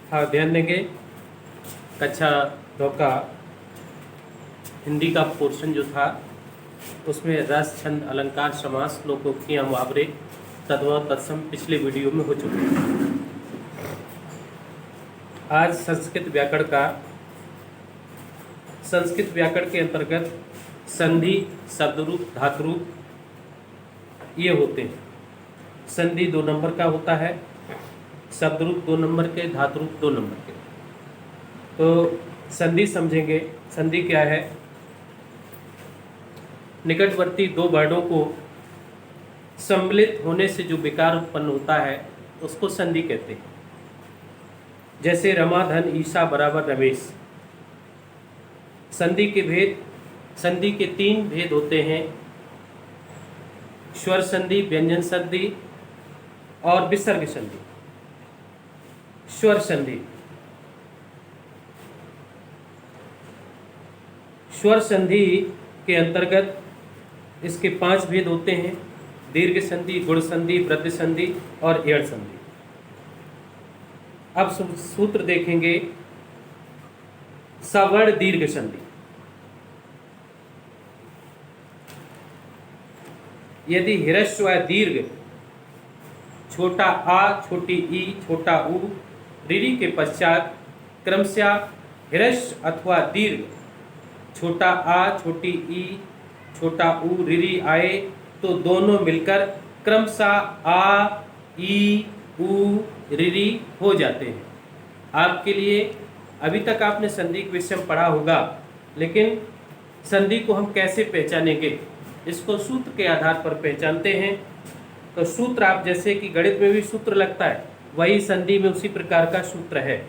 हाँ, ध्यान देंगे। कक्षा 9 का हिंदी का पोर्शन जो था उसमें रस, छंद, अलंकार, समास, लोकोक्तियाँ, मुहावरे, तद्भव, तत्सम पिछले वीडियो में हो चुके हैं। आज संस्कृत व्याकरण के अंतर्गत संधि, शब्दरूप, धातुरूप ये होते हैं। संधि 2 नंबर का होता है, शब्दरूप 2 नंबर के, धातुरूप 2 नंबर के। तो संधि समझेंगे। संधि क्या है? निकटवर्ती दो वर्णों को सम्मिलित होने से जो विकार उत्पन्न होता है उसको संधि कहते हैं। जैसे रमा, धन, ईशा बराबर रमेश। संधि के 3 भेद होते हैं: स्वर संधि, व्यंजन संधि और विसर्ग संधि। स्वर संधि के अंतर्गत इसके 5 भेद होते हैं: दीर्घ संधि, गुण संधि, वृद्धि संधि और एड़ संधि। अब सूत्र देखेंगे। सवर्ण दीर्घ संधि। यदि ह्रस्व दीर्घ छोटा आ, छोटी ई, छोटा ऊ, रीरी के पश्चात क्रमशः ह्रस्व अथवा दीर्घ छोटा आ, छोटी ई, छोटा ऊ, रीरी आए तो दोनों मिलकर क्रमशः आ, ई, ऊ, रीरी हो जाते हैं। आपके लिए अभी तक आपने संधि के विषय में पढ़ा होगा, लेकिन संधि को हम कैसे पहचानेंगे? इसको सूत्र के आधार पर पहचानते हैं। तो सूत्र, आप जैसे कि गणित में भी सूत्र लगता है, वही संधि में उसी प्रकार का सूत्र है।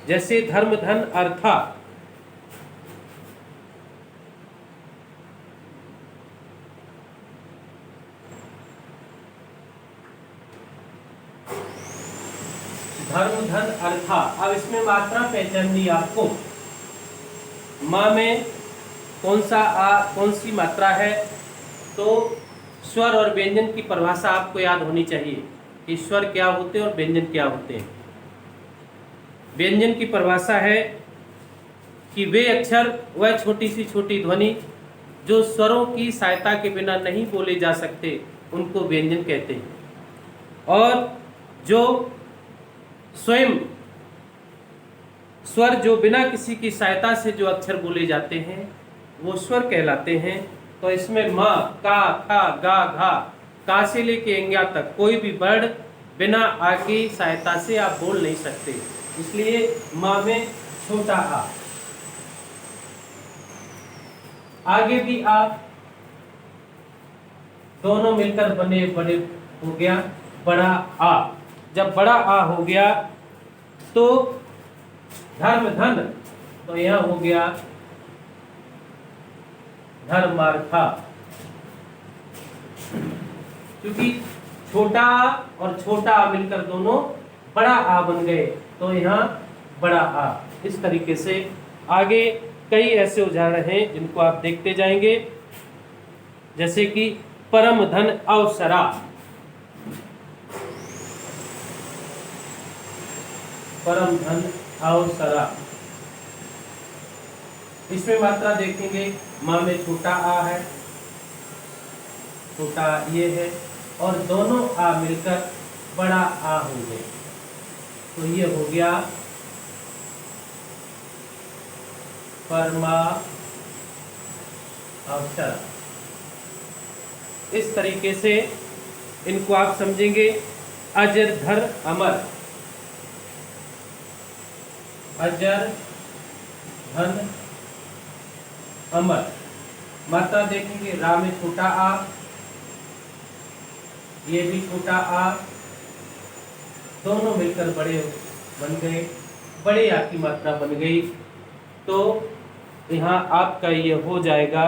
जैसे धर्म, धन, अर्था। धर्म, धन, अर्था। अब इसमें मात्रा पहचाननी आपको। माँ में कौन सी मात्रा है? तो स्वर और व्यंजन की परिभाषा आपको याद होनी चाहिए कि स्वर क्या होते हैं और व्यंजन क्या होते हैं। व्यंजन की परिभाषा है कि वे अक्षर, वह छोटी सी छोटी ध्वनि जो स्वरों की सहायता के बिना नहीं बोले जा सकते, उनको व्यंजन कहते हैं। और जो स्वयं स्वर जो बिना किसी की सहायता से जो अक्षर बोले जाते हैं वो स्वर कहलाते हैं। तो इसमें म, का, खा, गा, घा, का से लेके अंग्या तक कोई भी वर्ण बिना आ की सहायता से आप बोल नहीं सकते, इसलिए माँ में छोटा आ। आगे भी आप दोनों मिलकर बने बड़े हो गया बड़ा आ। जब बड़ा आ हो गया तो धर्म, धन, तो यह हो गया धर्मार्था। क्योंकि छोटा आ और छोटा आ मिलकर दोनों बड़ा आ बन गए, तो यहाँ बड़ा आ। इस तरीके से आगे कई ऐसे उदाहरण हैं जिनको आप देखते जाएंगे। जैसे कि परम धन अवसरा। परम धन अवसरा, इसमें मात्रा देखेंगे। माँ में छोटा आ है, छोटा ये है, और दोनों आ मिलकर बड़ा आ हो गए, तो ये हो गया परमा अवसर। इस तरीके से इनको आप समझेंगे। अजर, धर, अमर। अजर, धन, अमर। मात्रा देखेंगे। रा में छोटा आ, ये भी छोटा आ, दोनों मिलकर बड़े बन गए, बड़े आ की मात्रा बन गई। तो यहाँ आपका ये हो जाएगा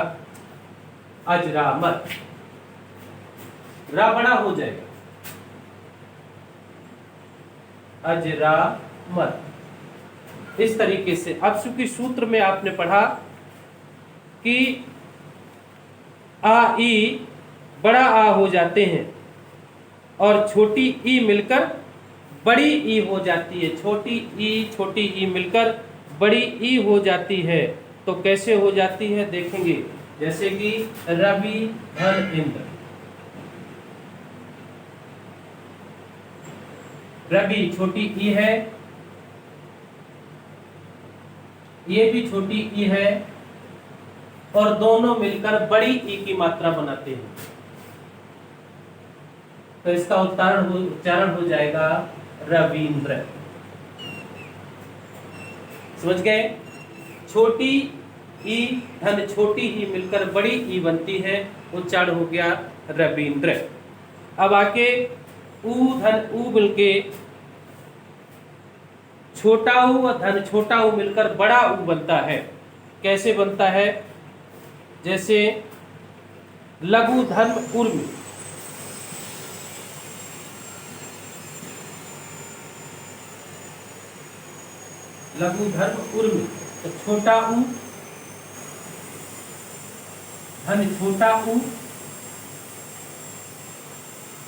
अजरामर। रा बड़ा हो जाएगा, अजरामर। इस तरीके से अब चूंकि सूत्र में आपने पढ़ा कि आ, ई बड़ा आ हो जाते हैं और छोटी ई मिलकर बड़ी ई हो जाती है, छोटी ई मिलकर बड़ी ई हो जाती है। तो कैसे हो जाती है देखेंगे, जैसे कि रवि धन इंद्र। रवि छोटी ई है, ये भी छोटी ई है, और दोनों मिलकर बड़ी ई की मात्रा बनाते हैं। तो इसका उच्चारण हो जाएगा रवींद्र। समझ गए? छोटी ई धन छोटी ई मिलकर बड़ी ई बनती है, उच्चारण हो गया रवींद्र। अब आके ऊ धन ऊ मिलके छोटा ऊ और धन छोटा ऊ मिलकर बड़ा ऊ बनता है। कैसे बनता है? जैसे लघु धर्म उर्मी, लघु धर्म उर्मी, तो छोटा ऊ धन छोटा ऊ,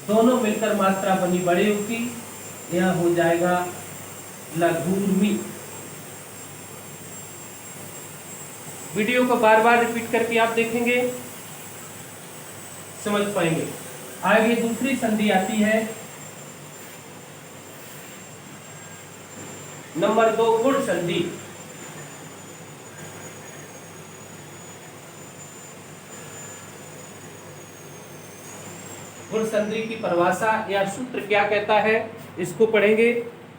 दोनों मिलकर मात्रा बनी बड़े ऊ की, यह हो जाएगा लघुर्मी। वीडियो को बार बार रिपीट करके आप देखेंगे, समझ पाएंगे। आगे दूसरी संधि आती है नंबर 2, गुण संधि। गुण संधि की परिभाषा या सूत्र क्या कहता है, इसको पढ़ेंगे।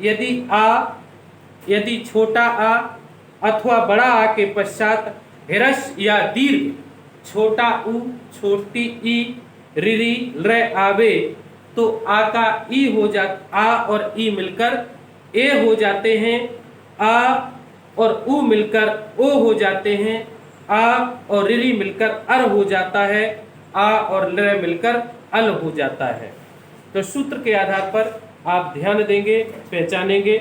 यदि छोटा आ अथवा बड़ा आ के पश्चात ह्रस्व या दीर्घ छोटा ऊ, छोटी ई, ऋ रे आवे तो आ का ई हो जा, आ और ई मिलकर ए हो जाते हैं, आ और ऊ मिलकर ओ हो जाते हैं, आ और ऋ मिलकर अर हो जाता है, आ और ल मिलकर अल हो जाता है। तो सूत्र के आधार पर आप ध्यान देंगे, पहचानेंगे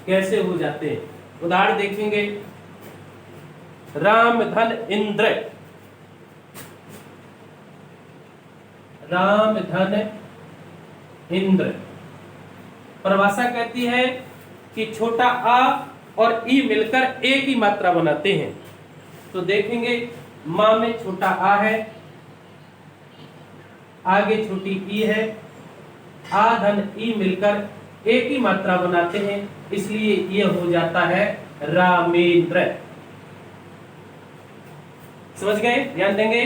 कैसे हो जाते हैं। उदाहरण देखेंगे, राम धन इंद्र, राम धन इंद्र। परिभाषा कहती है कि छोटा आ और ई मिलकर ए की मात्रा बनाते हैं। तो देखेंगे, मां में छोटा आ है, आगे छोटी ई है, आ धन ई मिलकर ए की मात्रा बनाते हैं, इसलिए यह हो जाता है रामेंद्र। समझ गए? ध्यान देंगे।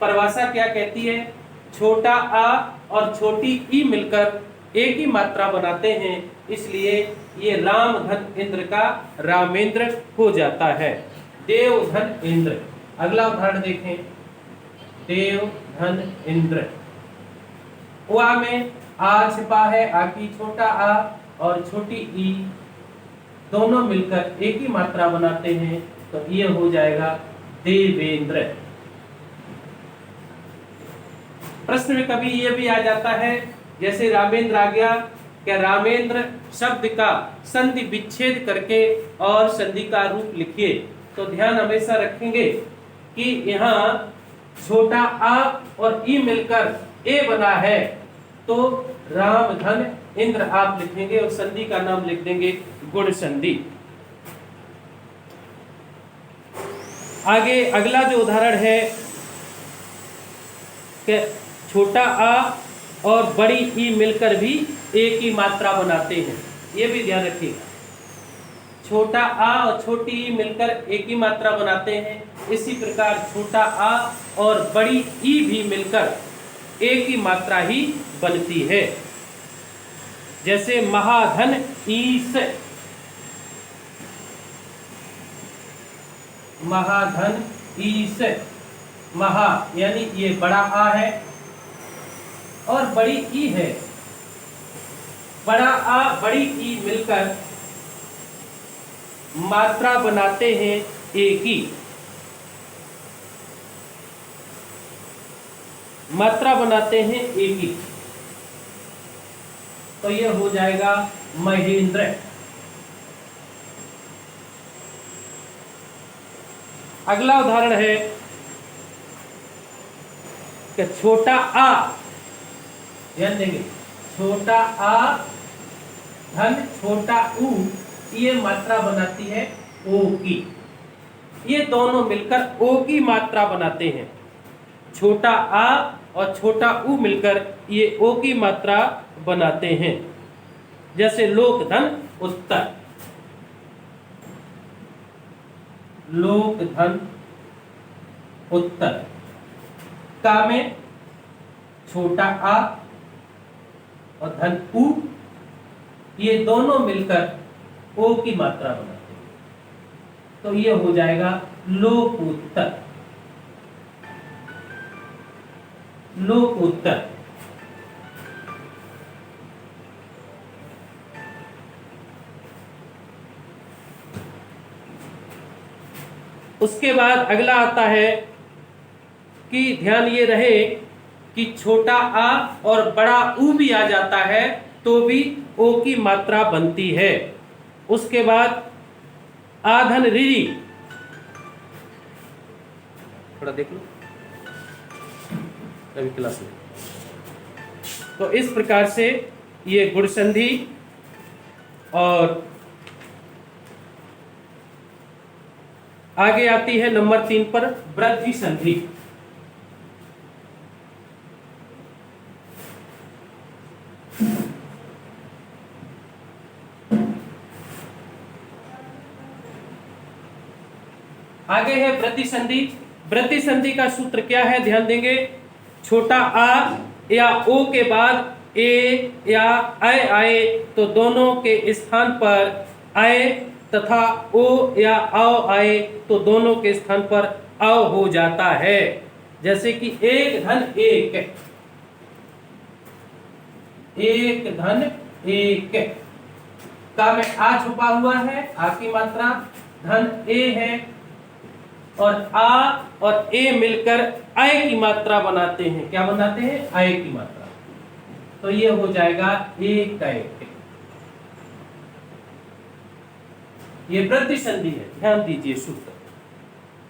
परिभाषा क्या कहती है? छोटा आ और छोटी ई मिलकर ए की मात्रा बनाते हैं, इसलिए ये राम धन इंद्र का रामेंद्र हो जाता है। देव धन इंद्र। अगला उदाहरण देखें, देव धन इंद्र। वा में आ छिपा है, आ की छोटा आ और छोटी ई दोनों मिलकर एक ही मात्रा बनाते हैं, तो ये हो जाएगा देवेंद्र। प्रश्न में कभी ये भी आ जाता है, जैसे रामेंद्र आ गया, क्या रामेंद्र शब्द का संधि विच्छेद करके और संधि का रूप लिखिए। तो ध्यान हमेशा रखेंगे कि यहाँ छोटा आ और ई मिलकर ए बना है, तो राम धन इंद्र आप लिखेंगे और संधि का नाम लिख देंगे गुण संधि। आगे अगला जो उदाहरण है कि छोटा आ और बड़ी ई मिलकर भी एक ही मात्रा बनाते हैं, ये भी ध्यान रखिएगा। छोटा आ और छोटी ई मिलकर एक ही मात्रा बनाते हैं, इसी प्रकार छोटा आ और बड़ी ई भी मिलकर एक ही मात्रा ही बनती है। जैसे महाधन ईस, महाधन ईस, महा यानी ये बड़ा आ है और बड़ी ई है, बड़ा आ बड़ी ई मिलकर मात्रा बनाते हैं एक ही, मात्रा बनाते हैं एक ही, तो यह हो जाएगा महेंद्र। अगला उदाहरण है कि छोटा आ, ध्यान देंगे, छोटा आ धन छोटा ऊ ये मात्रा बनाती है ओ की। ये दोनों मिलकर ओ की मात्रा बनाते हैं। छोटा आ और छोटा ऊ मिलकर ये ओ की मात्रा बनाते हैं। जैसे लोक धन उत्तर, लोक धन उत्तर। का में छोटा आ और धन ऊ ये दोनों मिलकर ओ की मात्रा बनाते हैं, तो ये हो जाएगा लोक उत्तर, लोक उत्तर। उसके बाद अगला आता है कि ध्यान ये रहे कि छोटा आ और बड़ा ऊ भी आ जाता है तो भी ओ की मात्रा बनती है। उसके बाद आधन ऋरी, थोड़ा देख लो अभी क्लास में। तो इस प्रकार से ये गुण संधि और आगे आती है नंबर 3 पर वृद्धि संधि। आगे है वृद्धि संधि। वृद्धि संधि का सूत्र क्या है, ध्यान देंगे। छोटा आ या ओ के बाद ए या ऐ आए तो दोनों के स्थान पर ऐ तथा ओ या औ आए तो दोनों के स्थान पर औ हो जाता है। जैसे कि एक धन एक, एक धन एक। का में आ छुपा हुआ है, आ की मात्रा, धन ए है और आ और ए मिलकर आय की मात्रा बनाते हैं। क्या बनाते हैं? आय की मात्रा। तो ये हो जाएगा एक का एक। ये वृद्धि संधि है, ध्यान दीजिए सूत्र।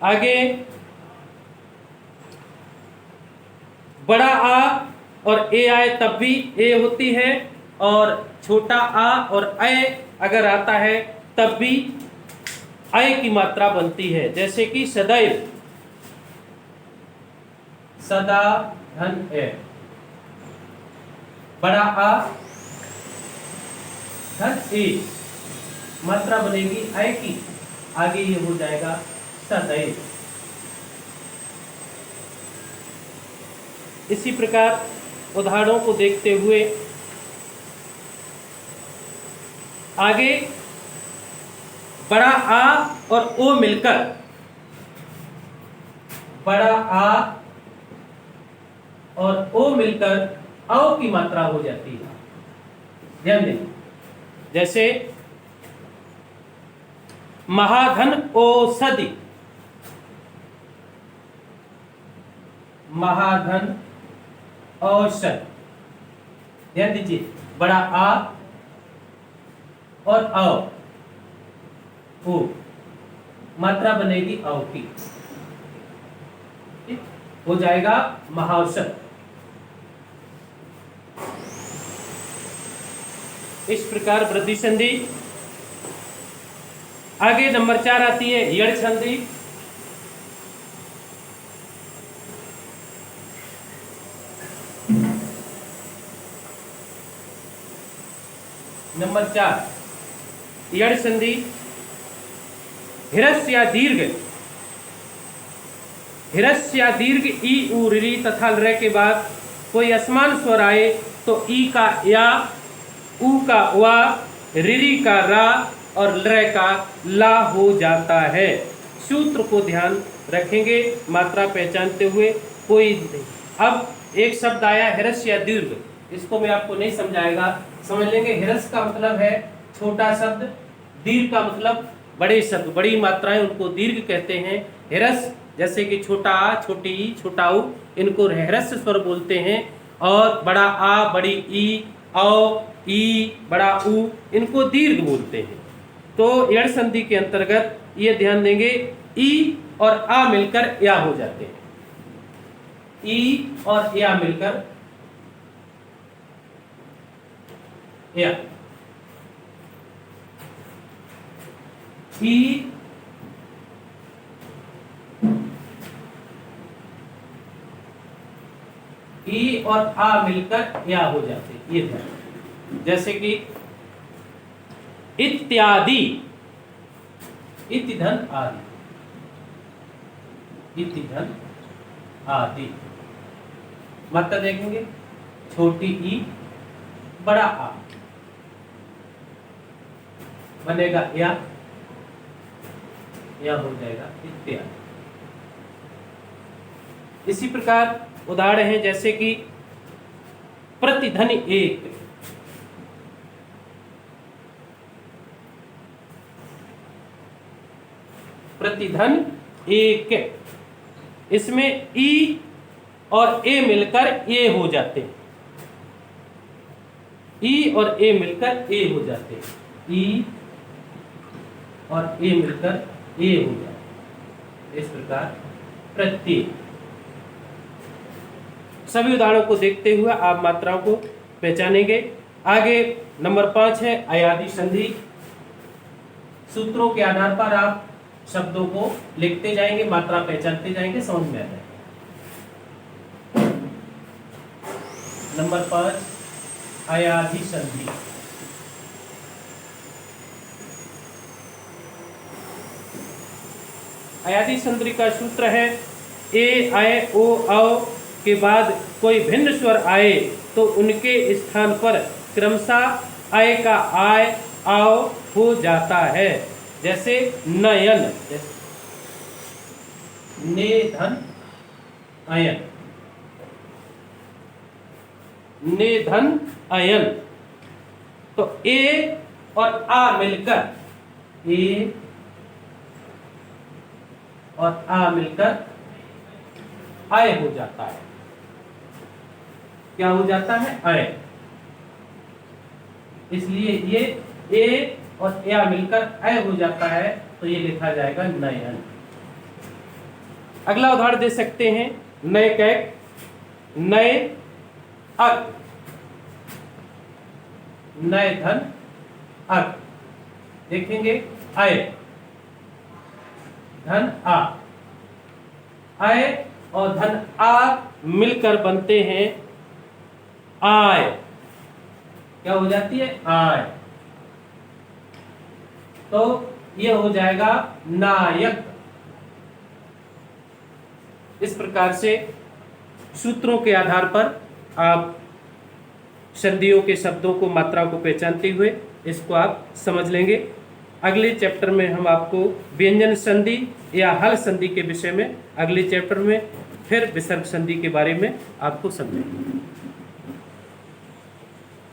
आगे बड़ा आ और ए आए तब भी ए होती है और छोटा आ और ऐ अगर आता है तब भी ऐ की मात्रा बनती है। जैसे कि सदैव, सदा धन ए, बड़ा आ धन ए, मात्रा बनेगी ऐ की, आगे ये हो जाएगा सदैव। इसी प्रकार उदाहरणों को देखते हुए आगे बड़ा आ और ओ मिलकर, बड़ा आ और ओ मिलकर औ की मात्रा हो जाती है। ध्यान दें, जैसे महाधन औषधि, महाधन औषध। ध्यान दीजिए, बड़ा आ और औ, ओ, मात्रा बनेगी औ की, हो जाएगा महाऔषध। इस प्रकार वृद्धि संधि। आगे नंबर 4 आती है यड़ संधि। नंबर 4 यड़ संधि। हिरस्य या दीर्घ, हिरस्य या दीर्घ ई उ री तथा ल के बाद कोई असमान स्वर आए तो ई का या, ऊ का वा, री का रा और ल का ला हो जाता है। सूत्र को ध्यान रखेंगे मात्रा पहचानते हुए। कोई अब एक शब्द आया हिरस्य या दीर्घ, इसको मैं आपको नहीं समझाएगा, समझ लेंगे। हिरस्य का मतलब है छोटा शब्द, दीर्घ का मतलब बड़े शब्द, बड़ी मात्राएं, उनको दीर्घ कहते हैं। हिरस्य जैसे कि छोटा आ, छोटी ई, छोटा ऊ, इनको हिरस्य स्वर बोलते हैं। और बड़ा आ, बड़ी ई, औ, ई, बड़ा ऊ, इनको दीर्घ बोलते हैं। तो यड़ संधि के अंतर्गत ये ध्यान देंगे, ई और आ मिलकर या हो जाते हैं। ई और या मिलकर या। ई और आ मिलकर या हो जाते, ये ध्यान। जैसे कि इत्यादि, इति धन आदि, इति धन आदि। मतलब देखेंगे, छोटी ई बड़ा आ बनेगा या हो जाएगा इत्यादि। इसी प्रकार उदाहरण है जैसे कि प्रतिधन एक, प्रतिधन एक, इसमें ई और ए मिलकर ए हो जाते हैं, ई और ए मिलकर ए हो जाते हैं, ई और ए मिलकर ए हो जाते हैं। इस प्रकार प्रत्येक। सभी उदाहरणों को देखते हुए आप मात्राओं को पहचानेंगे। आगे नंबर 5 है अयादी संधि। सूत्रों के आधार पर आप शब्दों को लिखते जाएंगे, मात्रा पहचानते जाएंगे, समझ में आ जाएगा। नंबर 5 अयादी संधि। अयादी संधि का सूत्र है ए, आय, ओ, औ के बाद कोई भिन्न स्वर आए तो उनके स्थान पर क्रमशः आय का आय, आओ हो जाता है। जैसे नयन, ने धन अयन, ने धन अयन। तो ए और आ मिलकर, ए और आ मिलकर आय हो जाता है। क्या हो जाता है? आय। इसलिए ये ए और या मिलकर आय हो जाता है, तो ये लिखा जाएगा नयन। अगला उदाहरण दे सकते हैं, नए कैक, नए अक, नए धन अक। देखेंगे आय धन आ, आय और धन आ मिलकर बनते हैं आय। क्या हो जाती है? आय। तो ये हो जाएगा नायक। इस प्रकार से सूत्रों के आधार पर आप संधियों के शब्दों को, मात्राओं को पहचानते हुए इसको आप समझ लेंगे। अगले चैप्टर में हम आपको व्यंजन संधि या हल संधि के विषय में अगले चैप्टर में फिर विसर्ग संधि के बारे में आपको समझेंगे।